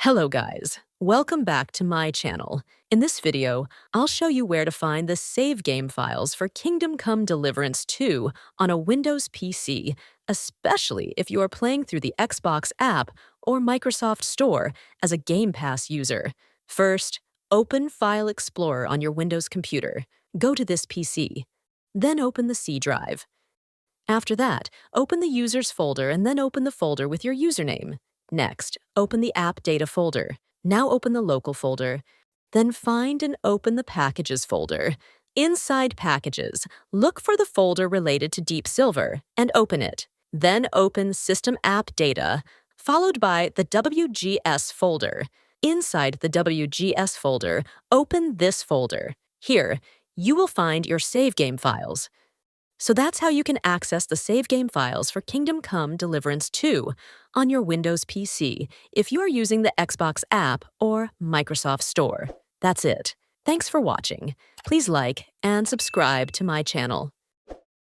Hello guys, welcome back to my channel. In this video, I'll show you where to find the save game files for Kingdom Come Deliverance II on a Windows PC, especially if you are playing through the Xbox app or Microsoft Store as a Gamepass user. First, open File Explorer on your Windows computer. Go to this PC. Then open the C drive. After that, open the Users folder and then open the folder with your username. Next, open the AppData folder. Now open the local folder. Then find and open the Packages folder. Inside Packages, look for the folder related to Deep Silver and open it. Then open SystemAppData, followed by the WGS folder. Inside the WGS folder, open this folder. Here, you will find your save game files. So that's how you can access the save game files for Kingdom Come Deliverance II on your Windows PC if you are using the Xbox app or Microsoft Store. That's it. Thanks for watching. Please like and subscribe to my channel.